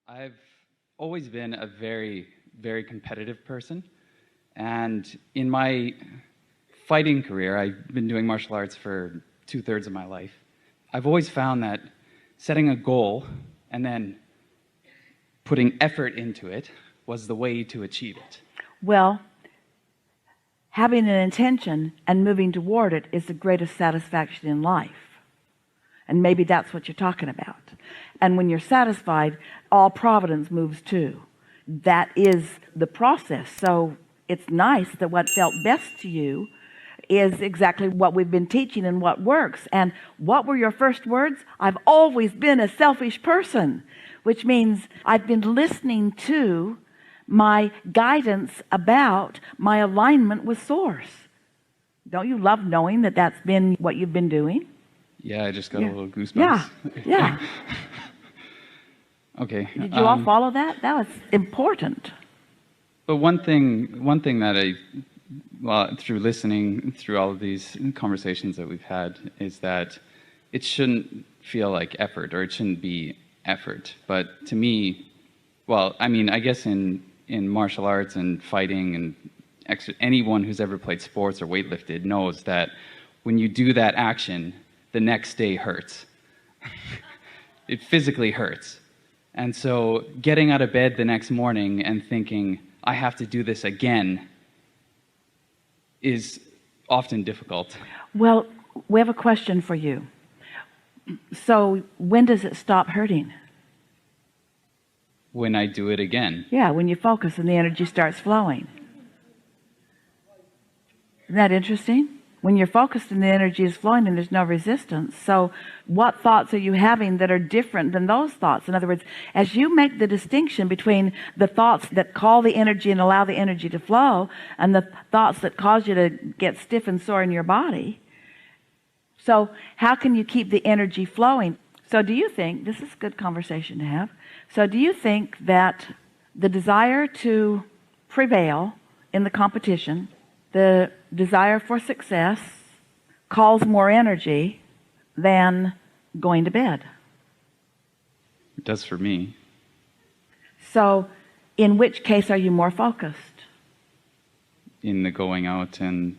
I've always been a very, very competitive person. And in my fighting career, I've been doing martial arts for 2/3 of my life. I've always found that setting a goal and then putting effort into it was the way to achieve it. Well, having an intention and moving toward it is the greatest satisfaction in life. And maybe that's what you're talking about. And when you're satisfied, all providence moves too. That is the process. So it's nice that what felt best to you is exactly what we've been teaching and what works. And what were your first words? I've always been a selfish person, which means I've been listening to my guidance about my alignment with Source. Don't you love knowing that that's been what you've been doing? Yeah, I just got a little goosebumps. Yeah. Okay. Did you all follow that? That was important. But one thing that through listening through all of these conversations that we've had is that it shouldn't feel like effort, or it shouldn't be effort. But to me, I guess in martial arts and fighting and anyone who's ever played sports or weightlifted knows that when you do that action, the next day hurts. It physically hurts. And so getting out of bed the next morning and thinking, I have to do this again, is often difficult. Well, we have a question for you. So when does it stop hurting? When I do it again. Yeah, when you focus and the energy starts flowing. Isn't that interesting? When you're focused and the energy is flowing and there's no resistance. So what thoughts are you having that are different than those thoughts? In other words, as you make the distinction between the thoughts that call the energy and allow the energy to flow and the thoughts that cause you to get stiff and sore in your body, so how can you keep the energy flowing? So do you think, this is a good conversation to have, so do you think that the desire to prevail in the competition, the desire for success, calls more energy than going to bed? It does for me. So in which case are you more focused? In the going out and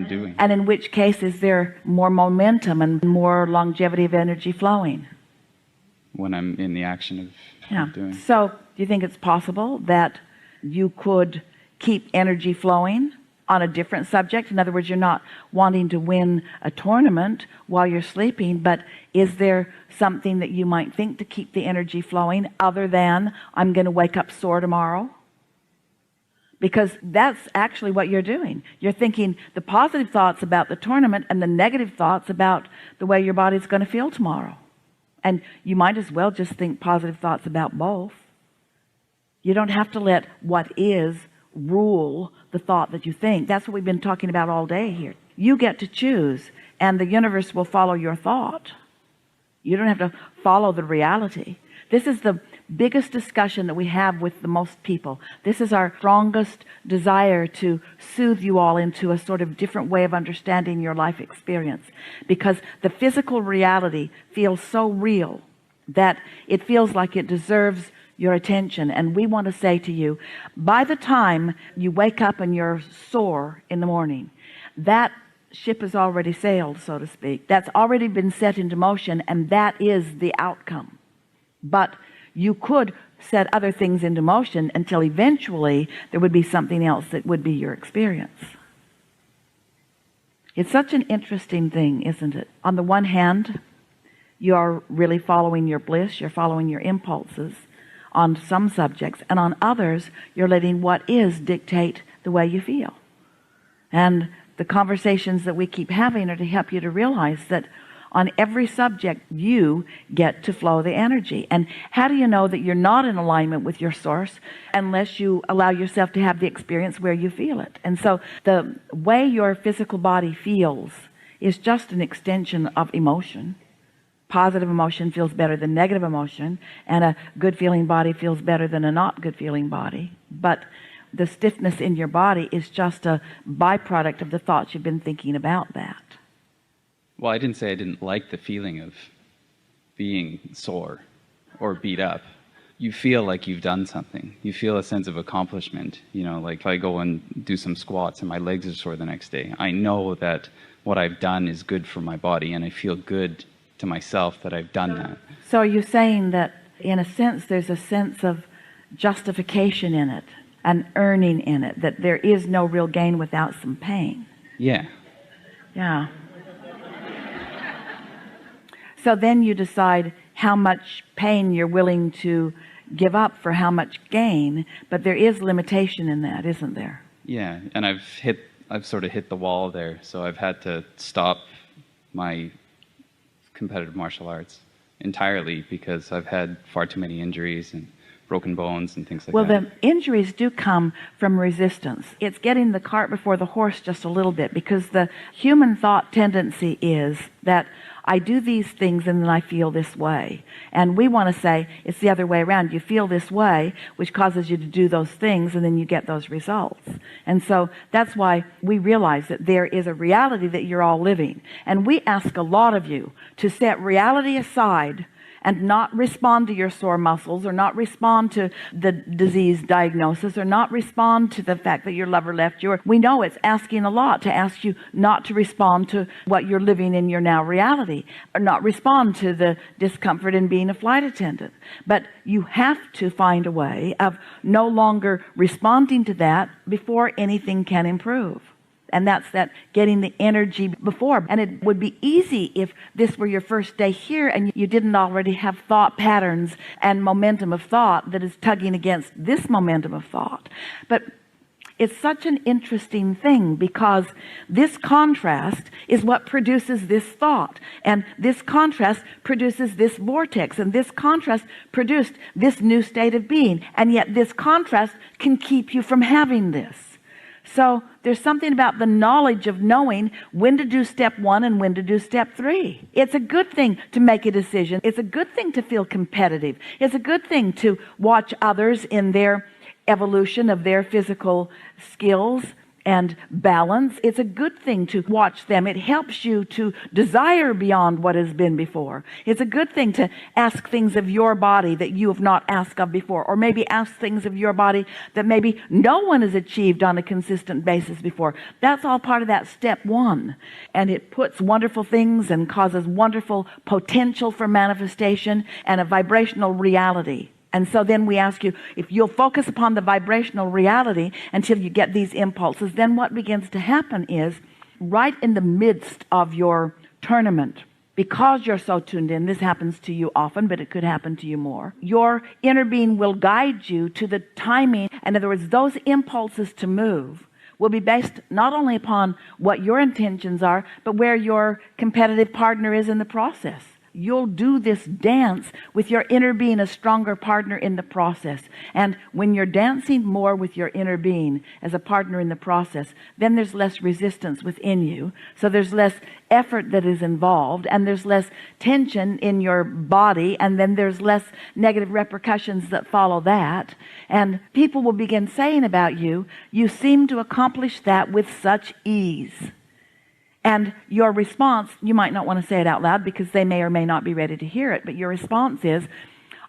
doing. And in which case is there more momentum and more longevity of energy flowing? When I'm in the action of doing. So do you think it's possible that you could keep energy flowing on a different subject? In other words, you're not wanting to win a tournament while you're sleeping, but is there something that you might think to keep the energy flowing other than I'm going to wake up sore tomorrow? Because that's actually what you're doing. You're thinking the positive thoughts about the tournament and the negative thoughts about the way your body's going to feel tomorrow. And you might as well just think positive thoughts about both. You don't have to let what is rule the thought that you think. That's what we've been talking about all day here. You get to choose, and the universe will follow your thought. You don't have to follow the reality. This is the biggest discussion that we have with the most people. This is our strongest desire to soothe you all into a sort of different way of understanding your life experience, because the physical reality feels so real that it feels like it deserves your attention. And we want to say to you, by the time you wake up and you're sore in the morning, that ship has already sailed, so to speak. That's already been set into motion, and that is the outcome. But you could set other things into motion until eventually there would be something else that would be your experience. It's such an interesting thing, isn't it? On the one hand, you're really following your bliss, you're following your impulses on some subjects, and on others you're letting what is dictate the way you feel. And the conversations that we keep having are to help you to realize that on every subject you get to flow the energy. And how do you know that you're not in alignment with your source unless you allow yourself to have the experience where you feel it? And so the way your physical body feels is just an extension of emotion. Positive emotion feels better than negative emotion, and a good feeling body feels better than a not good feeling body. But the stiffness in your body is just a byproduct of the thoughts you've been thinking about that. Well, I didn't say I didn't like the feeling of being sore or beat up, you feel like you've done something. You feel a sense of accomplishment. You know, like if I go and do some squats and my legs are sore the next day, I know that what I've done is good for my body, and I feel good to myself that I've done that. So are you saying that, in a sense, there's a sense of justification in it, an earning in it, that there is no real gain without some pain? Yeah. Yeah. So then you decide how much pain you're willing to give up for how much gain, but there is limitation in that, isn't there? Yeah, and I've sort of hit the wall there, so I've had to stop my competitive martial arts entirely because I've had far too many injuries and broken bones and things like well, that. Well, the injuries do come from resistance. It's getting the cart before the horse just a little bit, because the human thought tendency is that I do these things and then I feel this way. And we want to say it's the other way around. You feel this way, which causes you to do those things, and then you get those results. And so that's why we realize that there is a reality that you're all living. And we ask a lot of you to set reality aside and not respond to your sore muscles, or not respond to the disease diagnosis, or not respond to the fact that your lover left you. We know it's asking a lot to ask you not to respond to what you're living in your now reality, or not respond to the discomfort in being a flight attendant. But you have to find a way of no longer responding to that before anything can improve. And that's that getting the energy before. And it would be easy if this were your first day here and you didn't already have thought patterns and momentum of thought that is tugging against this momentum of thought. But it's such an interesting thing, because this contrast is what produces this thought, and this contrast produces this vortex, and this contrast produced this new state of being, and yet this contrast can keep you from having this. So there's something about the knowledge of knowing when to do step 1 and when to do step 3. It's a good thing to make a decision. It's a good thing to feel competitive. It's a good thing to watch others in their evolution of their physical skills and balance. It's a good thing to watch them. It helps you to desire beyond what has been before. It's a good thing to ask things of your body that you have not asked of before, or maybe ask things of your body that maybe no one has achieved on a consistent basis before. That's all part of that step 1, and it puts wonderful things and causes wonderful potential for manifestation and a vibrational reality. And so then we ask you, if you'll focus upon the vibrational reality until you get these impulses, then what begins to happen is, right in the midst of your tournament, because you're so tuned in, this happens to you often, but it could happen to you more, your inner being will guide you to the timing. In other words, those impulses to move will be based not only upon what your intentions are, but where your competitive partner is in the process. You'll do this dance with your inner being, a stronger partner in the process. And when you're dancing more with your inner being as a partner in the process, then there's less resistance within you. So there's less effort that is involved, and there's less tension in your body, and then there's less negative repercussions that follow that. And people will begin saying about you, you seem to accomplish that with such ease. And your response, you might not want to say it out loud because they may or may not be ready to hear it, but your response is,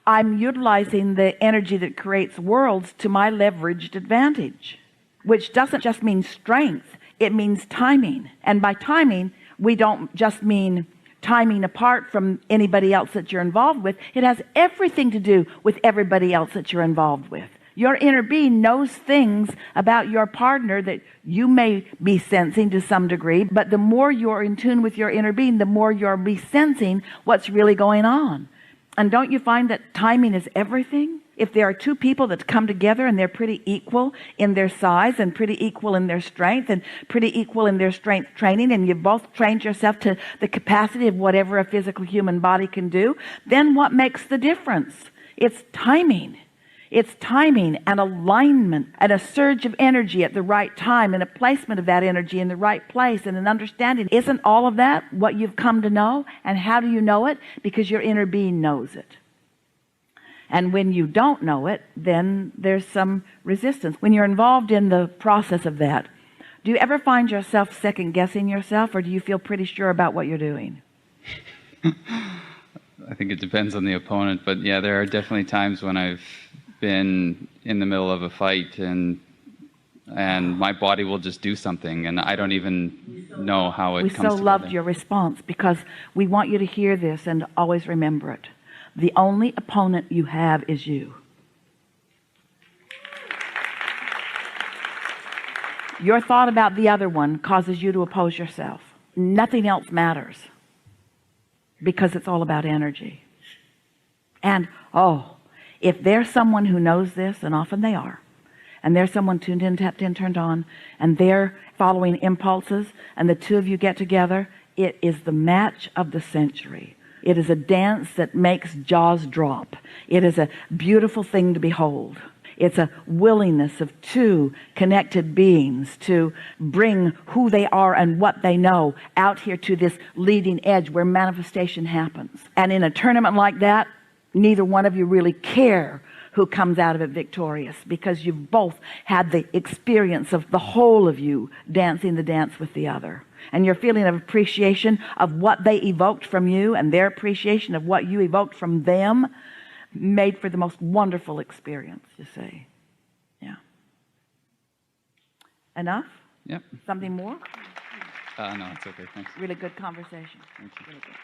I'm utilizing the energy that creates worlds to my leveraged advantage, which doesn't just mean strength, it means timing. And by timing, we don't just mean timing apart from anybody else that you're involved with. It has everything to do with everybody else that you're involved with. Your inner being knows things about your partner that you may be sensing to some degree, but the more you're in tune with your inner being, the more you'll be sensing what's really going on. And don't you find that timing is everything? If there are two people that come together and they're pretty equal in their size and pretty equal in their strength and pretty equal in their strength training, and you've both trained yourself to the capacity of whatever a physical human body can do, then what makes the difference? It's timing. It's timing and alignment and a surge of energy at the right time and a placement of that energy in the right place and an understanding. Isn't all of that what you've come to know? And how do you know it? Because your inner being knows it. And when you don't know it, then there's some resistance. When you're involved in the process of that, do you ever find yourself second guessing yourself, or do you feel pretty sure about what you're doing? I think it depends on the opponent, but yeah, there are definitely times when I've been in the middle of a fight and my body will just do something and I don't even know how it We comes so together. loved your response because we want you to hear this and always remember it. The only opponent you have is you. Your thought about the other one causes you to oppose yourself. Nothing else matters because it's all about energy. And if there's someone who knows this, and often they are, and there's someone tuned in, tapped in, turned on, and they're following impulses, and the two of you get together, it is the match of the century. It is a dance that makes jaws drop. It is a beautiful thing to behold. It's a willingness of two connected beings to bring who they are and what they know out here to this leading edge where manifestation happens. And in a tournament like that, neither one of you really care who comes out of it victorious, because you've both had the experience of the whole of you dancing the dance with the other, and your feeling of appreciation of what they evoked from you and their appreciation of what you evoked from them made for the most wonderful experience, you see. Yeah. Enough? Yep. Something more? No, it's okay. Thanks. Really good conversation. Thank you. Really good.